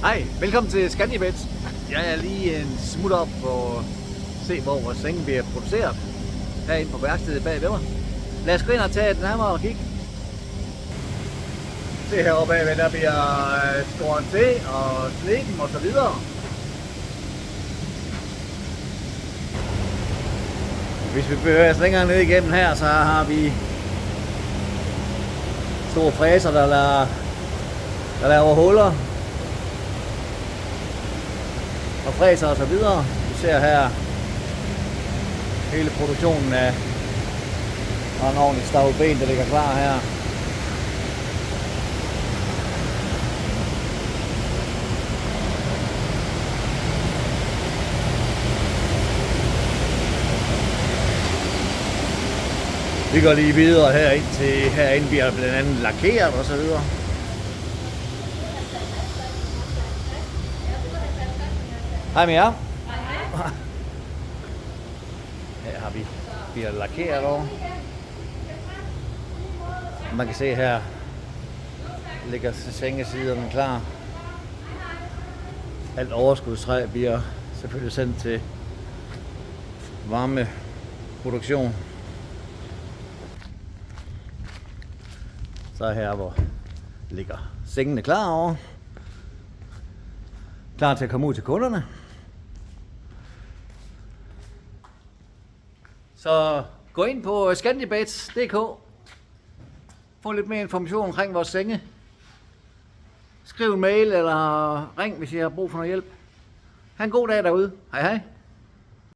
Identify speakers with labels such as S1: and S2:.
S1: Hej, velkommen til Scandibet. Jeg er lige en smut op for at se, hvor vores senge bliver produceret. Herinde på værkstedet bag ved mig. Lad os gå ind og tage et nærmere kig. Se heroppe bagved, der bliver skåret til og slikken og så videre. Hvis vi bevæger os længere ned igennem her, så har vi store fræser, der laver huller og fræser og så videre. Vi ser her hele produktionen af en ordentlig stavlben, der ligger klar her. Vi går lige videre herind til herinde bliver blandt andet lakeret og så videre. Hej med jer. Her har vi bliver lakeret over. Man kan se her ligger sengesiderne klar. Alt overskudstræ bliver selvfølgelig sendt til varmeproduktion. Så her hvor ligger sengene klar over. Klar til at komme ud til kunderne. Så gå ind på scandibet.dk. Få lidt mere information omkring vores senge. Skriv en mail eller ring, hvis I har brug for noget hjælp. Ha' en god dag derude. Hej hej.